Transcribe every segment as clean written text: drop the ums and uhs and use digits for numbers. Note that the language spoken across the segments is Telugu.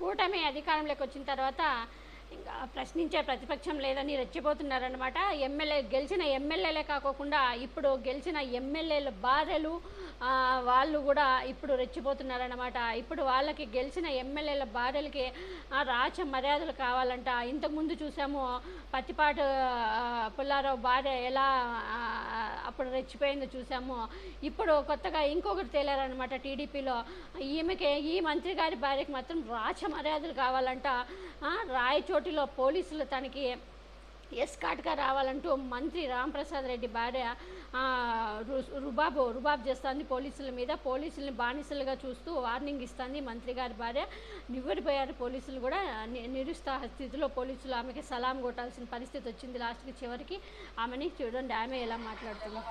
కూటమి అధికారంలోకి వచ్చిన తర్వాత ఇంకా ప్రశ్నించే ప్రతిపక్షం లేదని రెచ్చిపోతున్నారనమాట. గెలిచిన ఎమ్మెల్యేలే కాకోకుండా ఇప్పుడు గెలిచిన ఎమ్మెల్యేల భార్యలు వాళ్ళు కూడా ఇప్పుడు రెచ్చిపోతున్నారనమాట. ఇప్పుడు వాళ్ళకి గెలిచిన ఎమ్మెల్యేల భార్యలకి రాచ మర్యాదలు కావాలంట. ఇంతకుముందు చూసాము పత్తిపాటు పుల్లారావు భార్య ఎలా అప్పుడు రెచ్చిపోయిందో చూసాము. ఇప్పుడు కొత్తగా ఇంకొకరు తేలారనమాట టీడీపీలో. ఈ మంత్రి గారి భార్యకి మాత్రం రాచ మర్యాదలు కావాలంట. రాయచోటిలో పోలీసులు తనకి ఎస్కాట్గా రావాలంటూ మంత్రి రాంప్రసాద్ రెడ్డి భార్య రుబాబ్ చేస్తుంది పోలీసుల మీద. పోలీసుల్ని బానిసలుగా చూస్తూ వార్నింగ్ ఇస్తుంది మంత్రి గారి భార్య. నివ్వెరపోయారు పోలీసులు కూడా. నిరుత్సాహ స్థితిలో పోలీసులు ఆమెకి సలాం కొట్టాల్సిన పరిస్థితి వచ్చింది లాస్ట్కి. చివరికి ఆమెని చూడండి ఆమె ఎలా మాట్లాడుతుంది.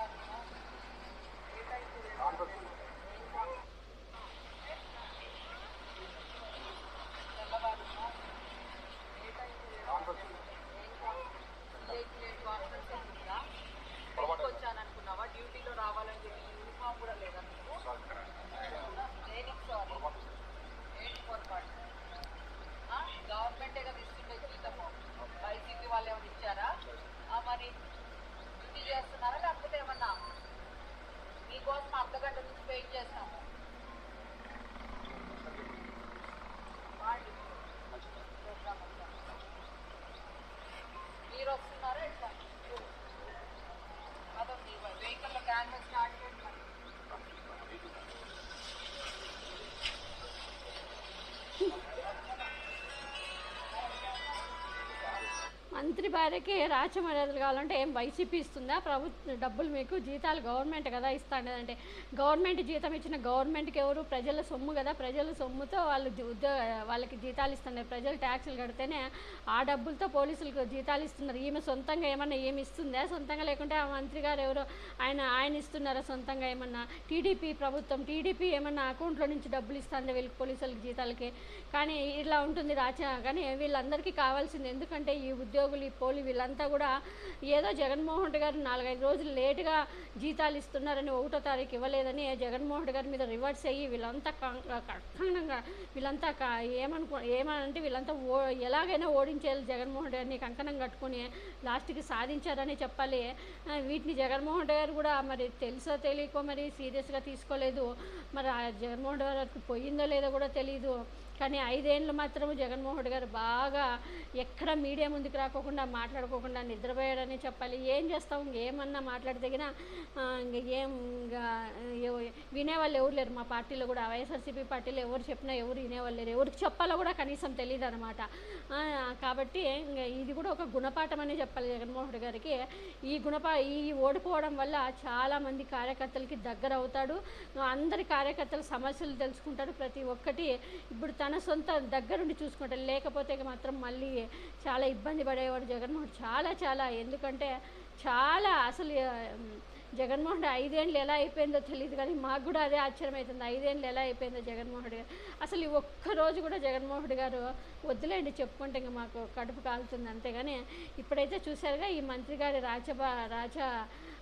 వచ్చాననుకున్నావా? డ్యూటీలో రావాలని చెప్పి యూనిఫామ్ కూడా లేదా నువ్వు? దేనికి సారీ? ఏంటి పొరపాటు? గవర్నమెంటే కదా ఇస్తుండే జీతము. వైసీపీ వాళ్ళు ఏమైనా ఇచ్చారా? మరి డ్యూటీ చేస్తున్నారా లేకపోతే ఏమన్నా మీకోసం అర్ధగంట నుంచి వెయిట్ చేస్తాము. మీరు వస్తున్నారా ఎట్లా? అదొక వెహికల్లో క్యాన్వస్ స్టార్ట్ చేయండి. మంత్రి భార్యకి రాచ మర్యాదలు కావాలంటే ఏం వైసీపీ ఇస్తుందా? డబ్బులు మీకు జీతాలు గవర్నమెంట్ కదా ఇస్తాండి. అంటే గవర్నమెంట్ జీతం ఇచ్చిన గవర్నమెంట్కి ఎవరు? ప్రజల సొమ్ము కదా. ప్రజల సొమ్ముతో వాళ్ళకి జీతాలు ఇస్తున్నారు. ప్రజలు ట్యాక్సులు కడితేనే ఆ డబ్బులతో పోలీసులకు జీతాలు ఇస్తున్నారు. ఈమె సొంతంగా ఏమన్నా ఏమి ఇస్తుందా? సొంతంగా లేకుంటే ఆ మంత్రి గారు ఎవరు ఆయన ఇస్తున్నారా సొంతంగా ఏమన్నా? టీడీపీ ప్రభుత్వం టీడీపీ ఏమన్నా అకౌంట్లో నుంచి డబ్బులు ఇస్తుంది వీళ్ళకి పోలీసులకి జీతాలకి. కానీ ఇలా ఉంటుంది రాచ. కానీ వీళ్ళందరికీ కావాల్సింది ఎందుకంటే ఈ ఉద్యోగులు ఈ వీళ్ళంతా కూడా ఏదో జగన్మోహన్ రెడ్డి గారు 4-5 రోజులు లేటుగా జీతాలు ఇస్తున్నారని 1వ తారీఖు ఇవ్వలేదని జగన్మోహన్ రెడ్డి గారి మీద రివర్స్ అయ్యి వీళ్ళంతా కఠినంగా వీళ్ళంతా ఏమనంటే వీళ్ళంతా ఎలాగైనా ఓడించేయాలి జగన్మోహన్ రెడ్డి గారిని కంకణం కట్టుకొని లాస్ట్కి సాధించారని చెప్పాలి. వీటిని జగన్మోహన్ రెడ్డి గారు కూడా మరి తెలుసో తెలియకో మరి సీరియస్గా తీసుకోలేదు. మరి ఆ జగన్మోహన్ రెడ్డి గారికి పోయిందో లేదో కూడా తెలియదు. కానీ 5 ఏళ్ళు మాత్రం జగన్మోహన్ రెడ్డి గారు బాగా ఎక్కడ మీడియా ముందుకు రాకోకుండా మాట్లాడుకోకుండా నిద్రపోయాడని చెప్పాలి. ఏం చేస్తాం? ఏమన్నా మాట్లాడితేగినా వినేవాళ్ళు ఎవరు లేరు. మా పార్టీలో కూడా వైఎస్ఆర్సీపీ పార్టీలో ఎవరు చెప్పినా ఎవరు వినేవాళ్ళు లేరు. ఎవరికి చెప్పాలో కూడా కనీసం తెలియదు అనమాట. కాబట్టి ఇది కూడా ఒక గుణపాఠం అని చెప్పాలి జగన్మోహన్ రెడ్డి గారికి. ఈ ఓడిపోవడం వల్ల చాలామంది కార్యకర్తలకి దగ్గర అవుతాడు. అందరి కార్యకర్తల సమస్యలు తెలుసుకుంటాడు. ప్రతి ఒక్కటి ఇప్పుడు తన సొంత దగ్గరుండి చూసుకుంటాడు. లేకపోతే మాత్రం మళ్ళీ చాలా ఇబ్బంది పడేవాడు జగన్మోహన్. చాలా ఎందుకంటే చాలా అసలు జగన్మోహన్ రెడ్డి 5 ఏళ్ళు ఎలా అయిపోయిందో తెలియదు. కానీ మాకు కూడా అదే ఆశ్చర్యం అవుతుంది. 5 ఏళ్ళు ఎలా అయిపోయిందో జగన్మోహన్ రెడ్డి గారు. అసలు ఈ ఒక్కరోజు కూడా జగన్మోహన్ రెడ్డి గారు వద్దులేండి చెప్పుకుంటే ఇంకా మాకు కడుపు కాలుతుంది అంతేగాని. ఇప్పుడైతే చూసారుగా ఈ మంత్రి గారి రాజ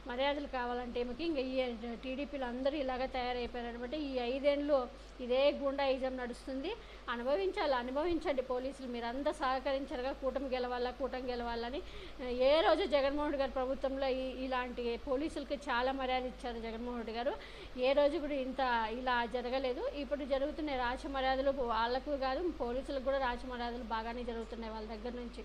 మర్యాదలు కావాలంటే ఏమకి ఇంకా ఈ టీడీపీలో అందరూ ఇలాగ తయారైపోయారనమాట. ఈ 5 ఏళ్ళు ఇదే గుండాయిజం నడుస్తుంది. అనుభవించండి పోలీసులు. మీరు అంతా సహకరించారుగా కూటమి గెలవాలని. ఏ రోజు జగన్మోహన్ రెడ్డి గారి ప్రభుత్వంలో ఇలాంటి పోలీసులకి చాలా మర్యాద ఇచ్చారు జగన్మోహన్ రెడ్డి గారు. ఏ రోజు కూడా ఇలా జరగలేదు. ఇప్పుడు జరుగుతున్న రాచ మర్యాదలు వాళ్ళకు కాదు పోలీసులకు కూడా రాచ మర్యాదలు బాగానే జరుగుతున్నాయి వాళ్ళ దగ్గర నుంచి.